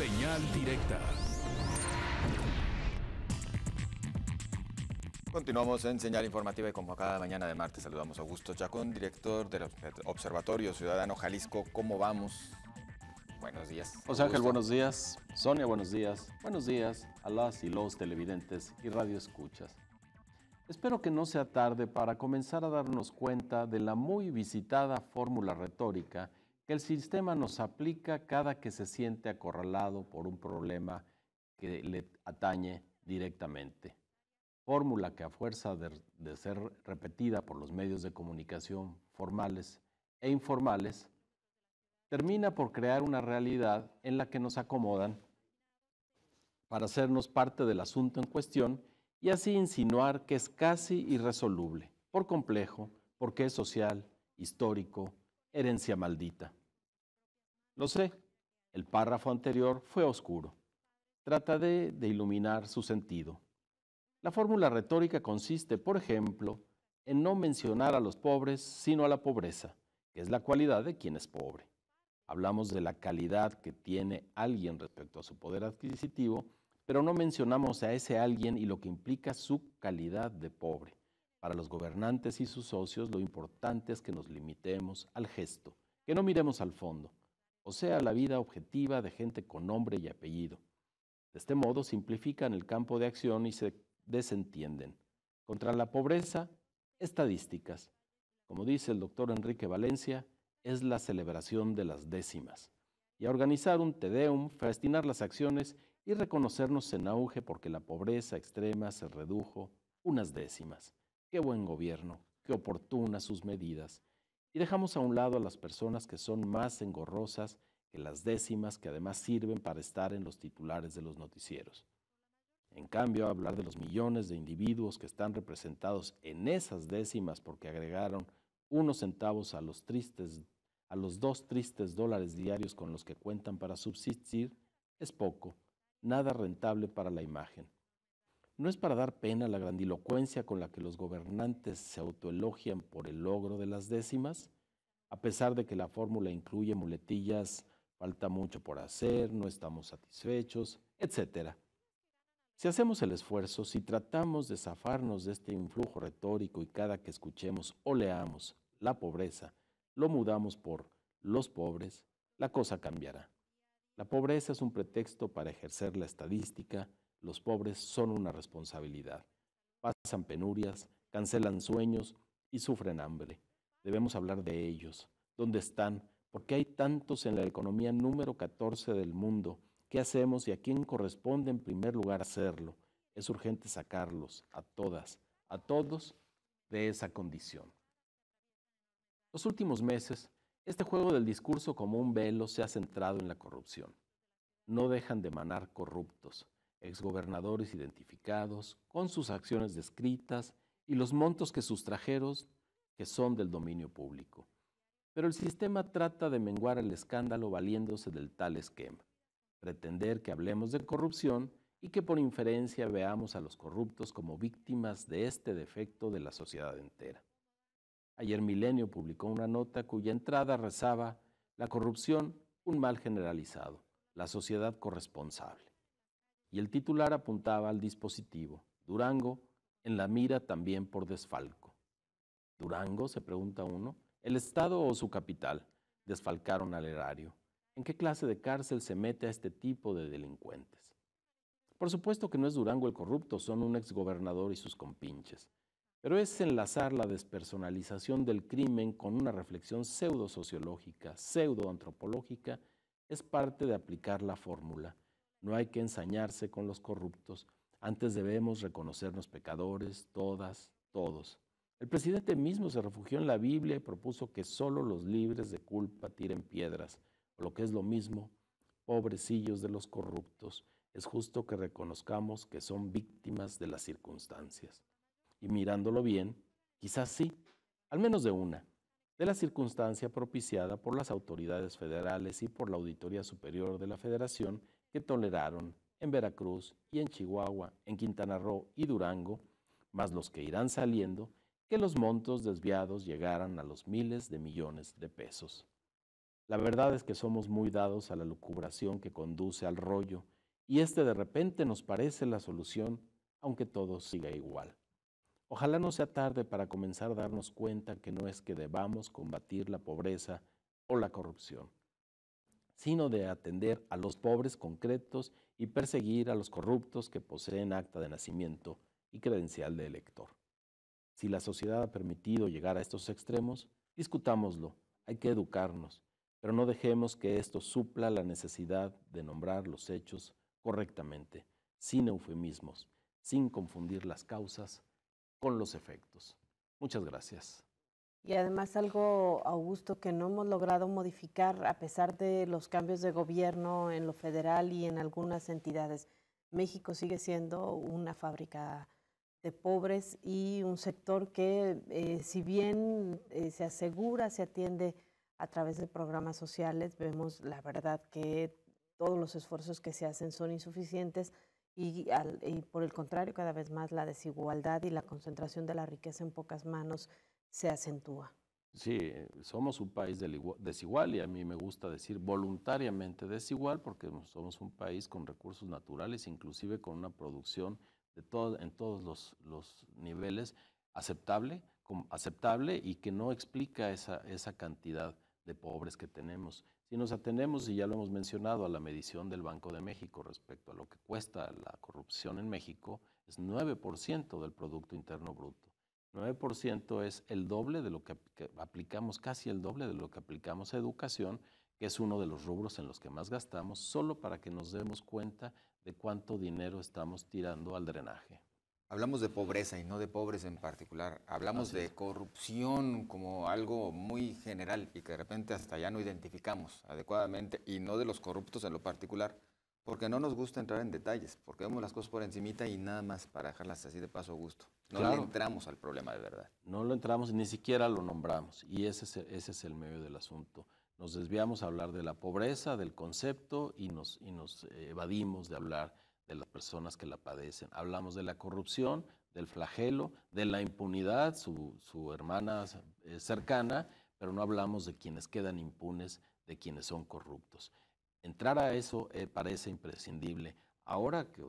Señal directa. Continuamos en Señal Informativa y como cada mañana de martes saludamos a Augusto Chacón, director del Observatorio Ciudadano Jalisco. ¿Cómo vamos? Buenos días. José Ángel, buenos días. Sonia, buenos días. Buenos días a las y los televidentes y radioescuchas. Espero que no sea tarde para comenzar a darnos cuenta de la muy visitada fórmula retórica que el sistema nos aplica cada que se siente acorralado por un problema que le atañe directamente. Fórmula que a fuerza de ser repetida por los medios de comunicación formales e informales, termina por crear una realidad en la que nos acomodan para hacernos parte del asunto en cuestión y así insinuar que es casi irresoluble, por complejo, porque es social, histórico, herencia maldita. Lo sé, el párrafo anterior fue oscuro. Trataré de iluminar su sentido. La fórmula retórica consiste, por ejemplo, en no mencionar a los pobres, sino a la pobreza, que es la cualidad de quien es pobre. Hablamos de la calidad que tiene alguien respecto a su poder adquisitivo, pero no mencionamos a ese alguien y lo que implica su calidad de pobre. Para los gobernantes y sus socios, lo importante es que nos limitemos al gesto, que no miremos al fondo, o sea, la vida objetiva de gente con nombre y apellido. De este modo simplifican el campo de acción y se desentienden. Contra la pobreza, estadísticas. Como dice el doctor Enrique Valencia, es la celebración de las décimas. Y a organizar un Te Deum, festinar las acciones y reconocernos en auge porque la pobreza extrema se redujo unas décimas. Qué buen gobierno, qué oportunas sus medidas. Y dejamos a un lado a las personas que son más engorrosas que las décimas que además sirven para estar en los titulares de los noticieros. En cambio, hablar de los millones de individuos que están representados en esas décimas porque agregaron unos centavos a los 2 tristes dólares diarios con los que cuentan para subsistir, es poco, nada rentable para la imagen. No es para dar pena la grandilocuencia con la que los gobernantes se autoelogian por el logro de las décimas, a pesar de que la fórmula incluye muletillas, falta mucho por hacer, no estamos satisfechos, etc. Si hacemos el esfuerzo, si tratamos de zafarnos de este influjo retórico y cada que escuchemos o leamos la pobreza, lo mudamos por los pobres, la cosa cambiará. La pobreza es un pretexto para ejercer la estadística, los pobres son una responsabilidad. Pasan penurias, cancelan sueños y sufren hambre. Debemos hablar de ellos. ¿Dónde están? ¿Por qué hay tantos en la economía número 14 del mundo? ¿Qué hacemos y a quién corresponde en primer lugar hacerlo? Es urgente sacarlos, a todas, a todos, de esa condición. Los últimos meses, este juego del discurso como un velo se ha centrado en la corrupción. No dejan de manar corruptos, exgobernadores identificados, con sus acciones descritas y los montos que sustrajeron que son del dominio público. Pero el sistema trata de menguar el escándalo valiéndose del tal esquema. Pretender que hablemos de corrupción y que por inferencia veamos a los corruptos como víctimas de este defecto de la sociedad entera. Ayer Milenio publicó una nota cuya entrada rezaba: la corrupción, un mal generalizado, la sociedad corresponsable. Y el titular apuntaba al dispositivo: Durango, en la mira también por desfalco. ¿Durango?, se pregunta uno. ¿El Estado o su capital desfalcaron al erario? ¿En qué clase de cárcel se mete a este tipo de delincuentes? Por supuesto que no es Durango el corrupto, son un exgobernador y sus compinches. Pero es enlazar la despersonalización del crimen con una reflexión pseudo-sociológica, pseudo-antropológica, es parte de aplicar la fórmula. No hay que ensañarse con los corruptos, antes debemos reconocernos pecadores, todas, todos. El presidente mismo se refugió en la Biblia y propuso que solo los libres de culpa tiren piedras, o lo que es lo mismo, pobrecillos de los corruptos. Es justo que reconozcamos que son víctimas de las circunstancias. Y mirándolo bien, quizás sí, al menos de una, de la circunstancia propiciada por las autoridades federales y por la Auditoría Superior de la Federación que toleraron en Veracruz y en Chihuahua, en Quintana Roo y Durango, más los que irán saliendo, que los montos desviados llegaran a los miles de millones de pesos. La verdad es que somos muy dados a la lucubración que conduce al rollo, y de repente nos parece la solución, aunque todo siga igual. Ojalá no sea tarde para comenzar a darnos cuenta que no es que debamos combatir la pobreza o la corrupción, sino de atender a los pobres concretos y perseguir a los corruptos que poseen acta de nacimiento y credencial de elector. Si la sociedad ha permitido llegar a estos extremos, discutámoslo, hay que educarnos, pero no dejemos que esto supla la necesidad de nombrar los hechos correctamente, sin eufemismos, sin confundir las causas con los efectos. Muchas gracias. Y además algo, Augusto, que no hemos logrado modificar a pesar de los cambios de gobierno en lo federal y en algunas entidades. México sigue siendo una fábrica de pobres y un sector que, si bien se asegura, se atiende a través de programas sociales, vemos la verdad que todos los esfuerzos que se hacen son insuficientes y por el contrario, cada vez más la desigualdad y la concentración de la riqueza en pocas manos se acentúa. Sí, somos un país desigual y a mí me gusta decir voluntariamente desigual porque somos un país con recursos naturales, inclusive con una producción en todos los niveles aceptable y que no explica esa cantidad de pobres que tenemos. Si nos atenemos, y ya lo hemos mencionado, a la medición del Banco de México respecto a lo que cuesta la corrupción en México, es 9% del Producto Interno Bruto. 9% es el doble de lo que aplicamos, casi el doble de lo que aplicamos a educación, que es uno de los rubros en los que más gastamos, solo para que nos demos cuenta de cuánto dinero estamos tirando al drenaje. Hablamos de pobreza y no de pobres en particular. Hablamos de corrupción como algo muy general y que de repente hasta ya no identificamos adecuadamente, y no de los corruptos en lo particular, porque no nos gusta entrar en detalles, porque vemos las cosas por encimita y nada más para dejarlas así de paso a gusto. No le entramos al problema de verdad. No lo entramos, ni siquiera lo nombramos, y ese es el medio del asunto. Nos desviamos a hablar de la pobreza, del concepto, y nos evadimos de hablar de las personas que la padecen. Hablamos de la corrupción, del flagelo, de la impunidad, su hermana cercana, pero no hablamos de quienes quedan impunes, de quienes son corruptos. Entrar a eso parece imprescindible. Ahora que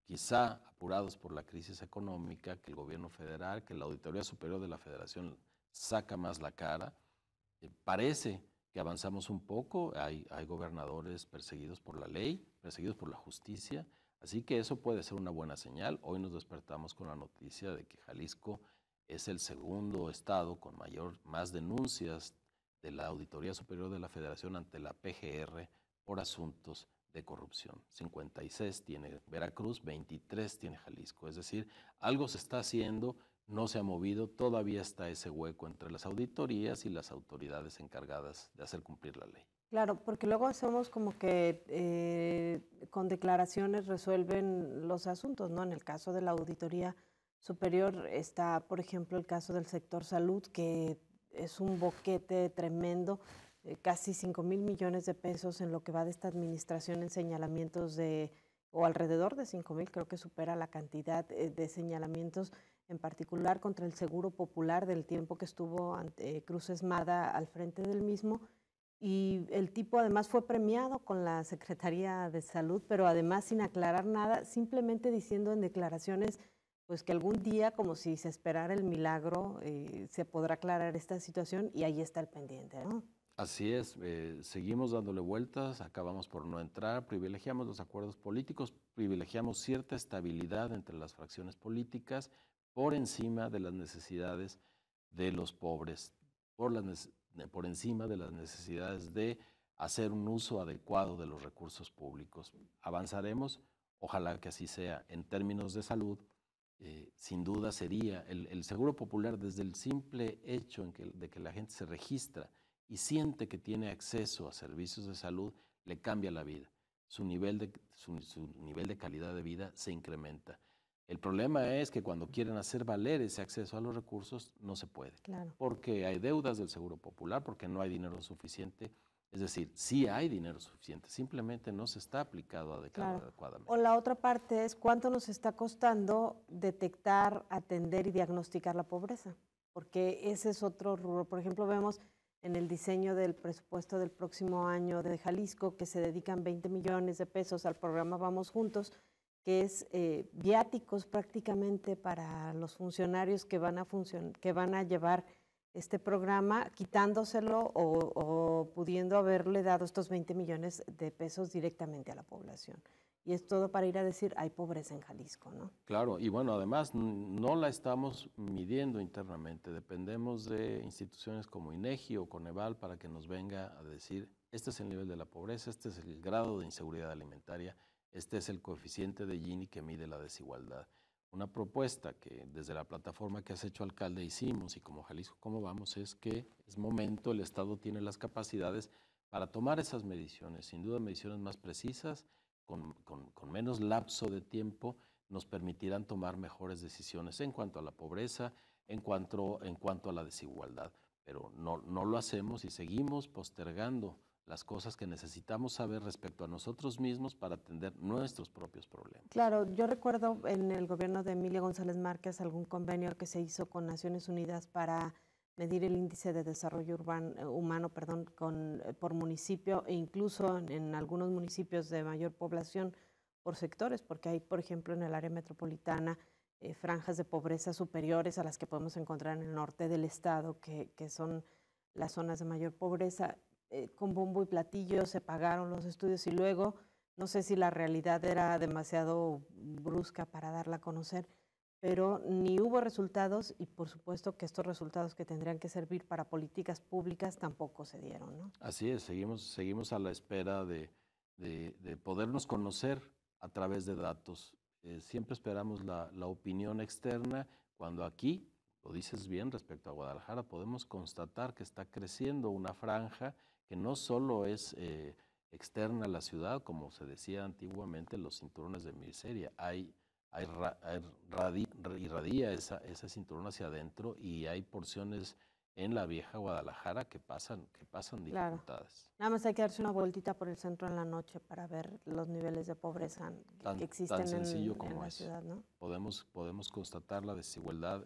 quizá apurados por la crisis económica, que el gobierno federal, que la Auditoría Superior de la Federación saca más la cara, parece que avanzamos un poco, hay gobernadores perseguidos por la ley, perseguidos por la justicia, así que eso puede ser una buena señal. Hoy nos despertamos con la noticia de que Jalisco es el segundo estado con más denuncias de la Auditoría Superior de la Federación ante la PGR por asuntos de corrupción. 56 tiene Veracruz, 23 tiene Jalisco. Es decir, algo se está haciendo, no se ha movido, todavía está ese hueco entre las auditorías y las autoridades encargadas de hacer cumplir la ley. Claro, porque luego hacemos como que con declaraciones resuelven los asuntos, ¿no? En el caso de la Auditoría Superior está, por ejemplo, el caso del sector salud, que es un boquete tremendo, casi 5,000 millones de pesos en lo que va de esta administración en señalamientos o alrededor de 5,000, creo que supera la cantidad de señalamientos, en particular contra el Seguro Popular del tiempo que estuvo Cruz Esmada al frente del mismo. Y el tipo además fue premiado con la Secretaría de Salud, pero además sin aclarar nada, simplemente diciendo en declaraciones pues que algún día, como si se esperara el milagro, se podrá aclarar esta situación, y ahí está el pendiente, ¿no? Así es, seguimos dándole vueltas, acabamos por no entrar, privilegiamos los acuerdos políticos, privilegiamos cierta estabilidad entre las fracciones políticas por encima de las necesidades de los pobres, por encima de las necesidades de hacer un uso adecuado de los recursos públicos. Avanzaremos, ojalá que así sea. En términos de salud, sin duda sería el Seguro Popular, desde el simple hecho de que la gente se registra y siente que tiene acceso a servicios de salud, le cambia la vida. Su nivel de calidad de vida se incrementa. El problema es que cuando quieren hacer valer ese acceso a los recursos, no se puede. Claro. Porque hay deudas del Seguro Popular, porque no hay dinero suficiente. Es decir, sí hay dinero suficiente, simplemente no se está aplicado adecuadamente. O la otra parte es cuánto nos está costando detectar, atender y diagnosticar la pobreza, porque ese es otro rubro. Por ejemplo, vemos en el diseño del presupuesto del próximo año de Jalisco, que se dedican 20 millones de pesos al programa Vamos Juntos, que es viáticos prácticamente para los funcionarios que van a llevar este programa, quitándoselo o pudiendo haberle dado estos 20 millones de pesos directamente a la población. Y es todo para ir a decir, hay pobreza en Jalisco, ¿no? Claro, y bueno, además no la estamos midiendo internamente, dependemos de instituciones como INEGI o Coneval para que nos venga a decir, este es el nivel de la pobreza, este es el grado de inseguridad alimentaria, este es el coeficiente de Gini que mide la desigualdad. Una propuesta que desde la plataforma que has hecho, alcalde, hicimos, y como Jalisco, ¿cómo vamos?, es que es momento, el Estado tiene las capacidades para tomar esas mediciones, sin duda mediciones más precisas, con menos lapso de tiempo, nos permitirán tomar mejores decisiones en cuanto a la pobreza, en cuanto a la desigualdad. Pero no lo hacemos y seguimos postergando las cosas que necesitamos saber respecto a nosotros mismos para atender nuestros propios problemas. Claro, yo recuerdo en el gobierno de Emilio González Márquez algún convenio que se hizo con Naciones Unidas para medir el índice de desarrollo humano por municipio e incluso en algunos municipios de mayor población por sectores, porque hay, por ejemplo, en el área metropolitana franjas de pobreza superiores a las que podemos encontrar en el norte del estado, que son las zonas de mayor pobreza. Con bombo y platillo se pagaron los estudios y luego, no sé si la realidad era demasiado brusca para darla a conocer, pero ni hubo resultados y por supuesto que estos resultados que tendrían que servir para políticas públicas tampoco se dieron, ¿no? Así es, seguimos a la espera de podernos conocer a través de datos. Siempre esperamos la opinión externa, cuando aquí, lo dices bien respecto a Guadalajara, podemos constatar que está creciendo una franja que no solo es externa a la ciudad, como se decía antiguamente, los cinturones de miseria, irradia esa cinturón hacia adentro y hay porciones en la vieja Guadalajara que pasan dificultades. Claro. Nada más hay que darse una vueltita por el centro en la noche para ver los niveles de pobreza que existen en la ciudad, ¿no? Podemos constatar la desigualdad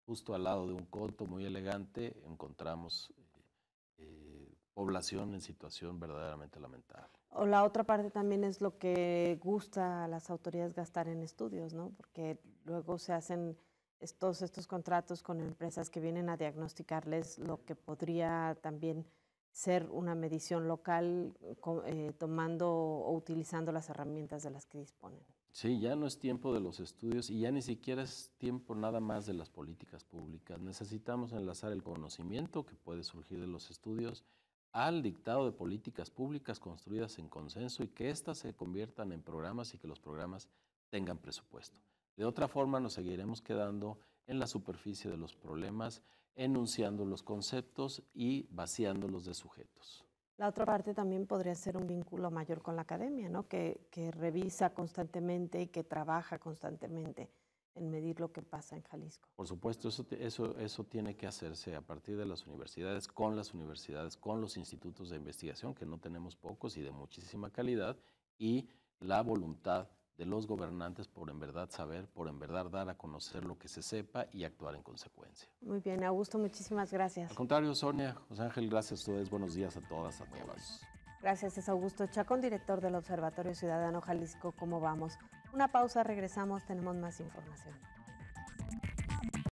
justo al lado de un coto muy elegante, encontramos población en situación verdaderamente lamentable. O la otra parte también es lo que gusta a las autoridades gastar en estudios, ¿no? Porque luego se hacen estos contratos con empresas que vienen a diagnosticarles lo que podría también ser una medición local, tomando o utilizando las herramientas de las que disponen. Sí, ya no es tiempo de los estudios y ya ni siquiera es tiempo nada más de las políticas públicas. Necesitamos enlazar el conocimiento que puede surgir de los estudios al dictado de políticas públicas construidas en consenso y que éstas se conviertan en programas y que los programas tengan presupuesto. De otra forma nos seguiremos quedando en la superficie de los problemas, enunciando los conceptos y vaciándolos de sujetos. La otra parte también podría ser un vínculo mayor con la academia, ¿no? Que revisa constantemente y que trabaja constantemente en medir lo que pasa en Jalisco. Por supuesto, eso tiene que hacerse a partir de las universidades, con los institutos de investigación, que no tenemos pocos y de muchísima calidad, y la voluntad de los gobernantes por en verdad saber, por en verdad dar a conocer lo que se sepa y actuar en consecuencia. Muy bien, Augusto, muchísimas gracias. Al contrario, Sonia, José Ángel, gracias a ustedes. Buenos días a todas, a todos. Gracias, es Augusto Chacón, director del Observatorio Ciudadano Jalisco. ¿Cómo vamos? Una pausa, regresamos, tenemos más información.